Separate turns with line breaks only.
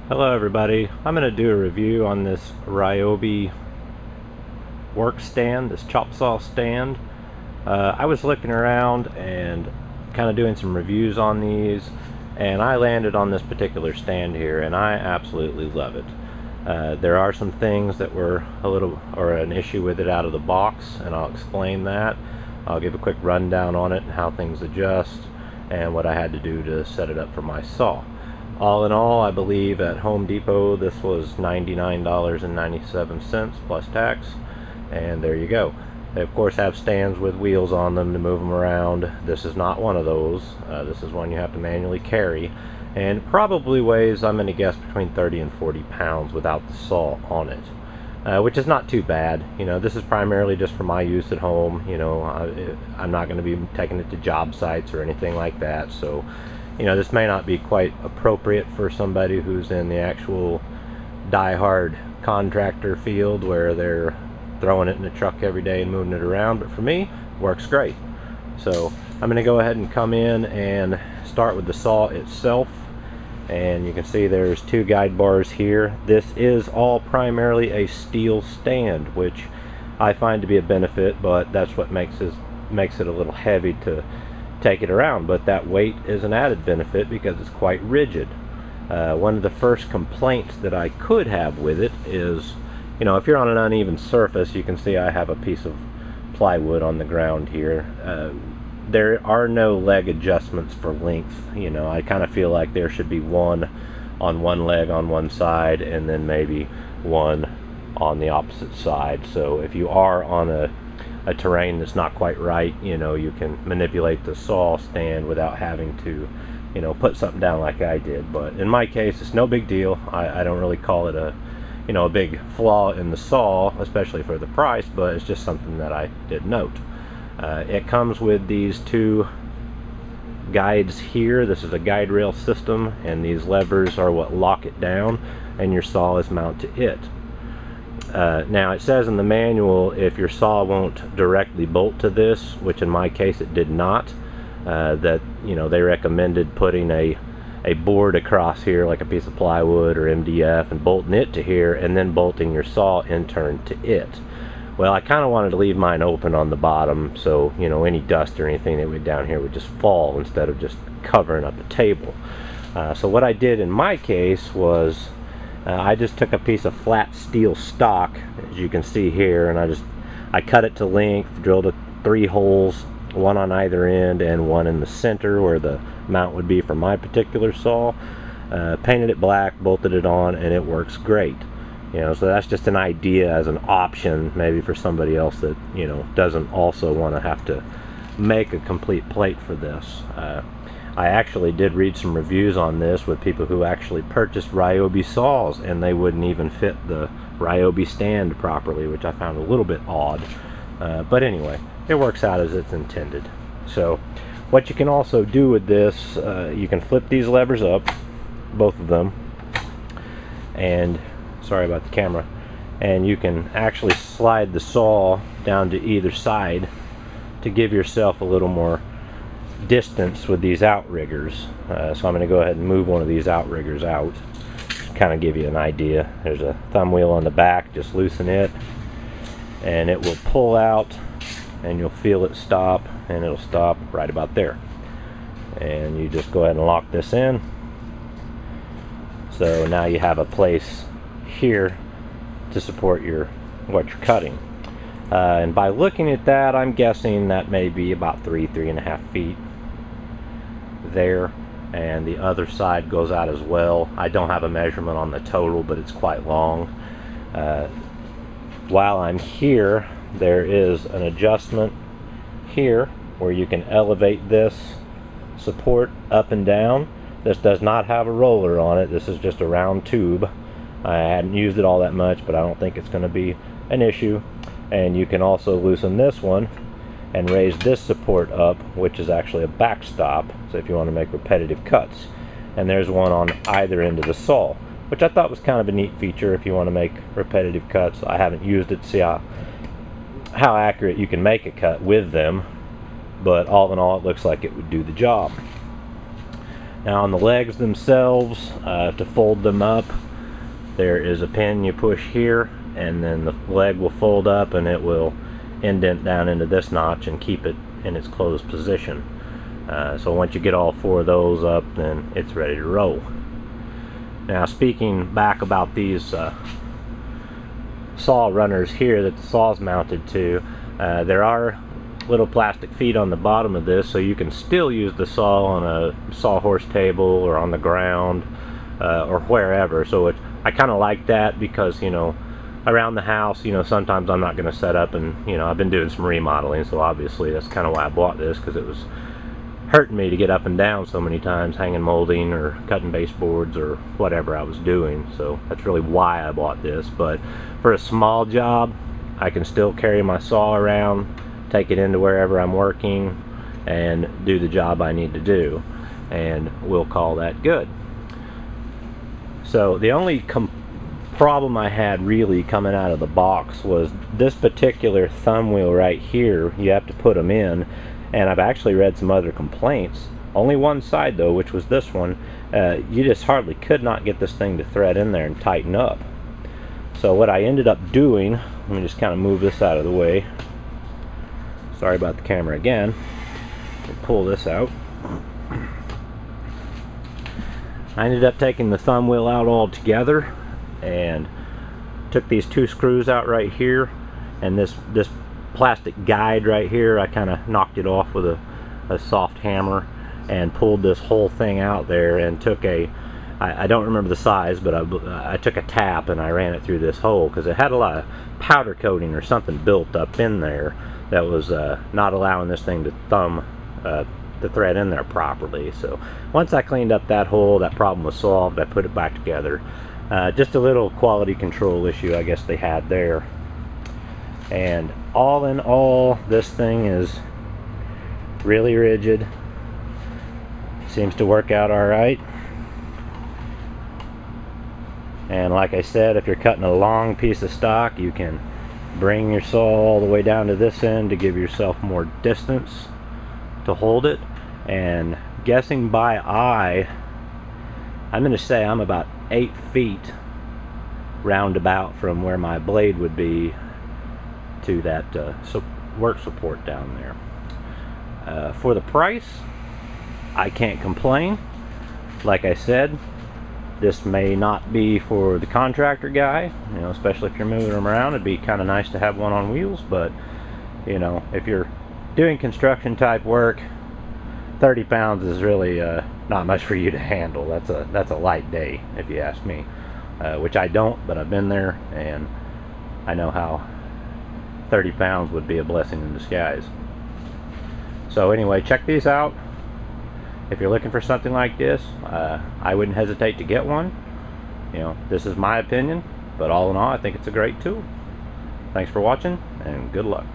Hello everybody, I'm going to do a review on this Ryobi work stand, this chop saw stand. I was looking around and kind of doing some reviews on these, and I landed on this particular stand here and I absolutely love it. There are some things that were an issue with it out of the box, and I'll explain that. I'll give a quick rundown on it and how things adjust and what I had to do to set it up for my saw. All in all, I believe at Home Depot this was $99.97 plus tax, and there you go. They of course have stands with wheels on them to move them around. This is not one of those. This is one you have to manually carry, and probably weighs, I'm going to guess, between 30 and 40 pounds without the saw on it, which is not too bad. You know, this is primarily just for my use at home. You know, I'm not going to be taking it to job sites or anything like that, so you know, this may not be quite appropriate for somebody who's in the actual die-hard contractor field where they're throwing it in the truck every day and moving it around, but for me, it works great. So I'm going to go ahead and come in and start with the saw itself, and you can see there's two guide bars here. This is all primarily a steel stand, which I find to be a benefit, but that's what makes it a little heavy to take it around, but that weight is an added benefit because it's quite rigid. One of the first complaints that I could have with it is, you know, if you're on an uneven surface, you can see I have a piece of plywood on the ground here. There are no leg adjustments for length. You know, I kind of feel like there should be one on one leg on one side and then maybe one on the opposite side. So if you are on a terrain that's not quite right, you know, you can manipulate the saw stand without having to, you know, put something down like I did. But in my case, it's no big deal. I don't really call it a, you know, a big flaw in the saw, especially for the price, but it's just something that I did note. It comes with these two guides here. This is a guide rail system, and these levers are what lock it down, and your saw is mounted to it. Now it says in the manual if your saw won't directly bolt to this, which in my case it did not, that, you know, they recommended putting a board across here like a piece of plywood or MDF and bolting it to here and then bolting your saw in turn to it. Well, I kind of wanted to leave mine open on the bottom, so, you know, any dust or anything that went down here would just fall instead of just covering up the table. So what I did in my case was I just took a piece of flat steel stock, as you can see here, and I cut it to length, drilled 3 holes, one on either end and one in the center where the mount would be for my particular saw. Painted it black, bolted it on, and it works great. You know, so that's just an idea as an option maybe for somebody else that, you know, doesn't also want to have to make a complete plate for this. I actually did read some reviews on this with people who actually purchased Ryobi saws and they wouldn't even fit the Ryobi stand properly, which I found a little bit odd. But anyway, it works out as it's intended. So what you can also do with this, you can flip these levers up, both of them, and sorry about the camera, and you can actually slide the saw down to either side to give yourself a little more distance with these outriggers. So I'm going to go ahead and move one of these outriggers out, kind of give you an idea. There's a thumb wheel on the back, just loosen it and it will pull out and you'll feel it stop, and it'll stop right about there, and you just go ahead and lock this in. So now you have a place here to support what you're cutting. And by looking at that, I'm guessing that may be about 3.5 feet there, and the other side goes out as well. I don't have a measurement on the total, but it's quite long. While I'm here, there is an adjustment here where you can elevate this support up and down. This does not have a roller on it. This is just a round tube. I hadn't used it all that much, but I don't think it's going to be an issue. And you can also loosen this one and raise this support up, which is actually a backstop, so if you want to make repetitive cuts. And there's one on either end of the saw, which I thought was kind of a neat feature if you want to make repetitive cuts. I haven't used it to see how accurate you can make a cut with them, but all in all it looks like it would do the job. Now on the legs themselves, to fold them up, there is a pin you push here, and then the leg will fold up and it will indent down into this notch and keep it in its closed position. So once you get all 4 of those up, then it's ready to roll. Now speaking back about these saw runners here that the saw's mounted to, there are little plastic feet on the bottom of this, so you can still use the saw on a sawhorse table or on the ground or wherever. So I kind of like that because, you know, around the house, you know, sometimes I'm not going to set up, and, you know, I've been doing some remodeling, so obviously that's kind of why I bought this, because it was hurting me to get up and down so many times hanging molding or cutting baseboards or whatever I was doing. So that's really why I bought this. But for a small job, I can still carry my saw around, take it into wherever I'm working, and do the job I need to do, and we'll call that good. So the only problem I had really coming out of the box was this particular thumb wheel right here. You have to put them in, and I've actually read some other complaints. Only one side though, which was this one. You just hardly could not get this thing to thread in there and tighten up. So what I ended up doing, let me just kind of move this out of the way. Sorry about the camera again. Pull this out. I ended up taking the thumb wheel out altogether and took these 2 screws out right here, and this plastic guide right here, I kind of knocked it off with a soft hammer and pulled this whole thing out there, and took I don't remember the size, but I took a tap and I ran it through this hole because it had a lot of powder coating or something built up in there that was not allowing this thing to thread in there properly. So once I cleaned up that hole, that problem was solved. I put it back together. Just a little quality control issue I guess they had there. And all in all, this thing is really rigid. Seems to work out alright. And like I said, if you're cutting a long piece of stock, you can bring your saw all the way down to this end to give yourself more distance to hold it. And guessing by eye, I'm going to say I'm about 8 feet roundabout from where my blade would be to that work support down there. For the price, I can't complain. Like I said, this may not be for the contractor guy, you know, especially if you're moving them around. It'd be kind of nice to have one on wheels, but, you know, if you're doing construction type work, 30 pounds is really not much for you to handle. That's a light day, if you ask me, which I don't, but I've been there, and I know how 30 pounds would be a blessing in disguise. So anyway, check these out. If you're looking for something like this, I wouldn't hesitate to get one. You know, this is my opinion, but all in all, I think it's a great tool. Thanks for watching, and good luck.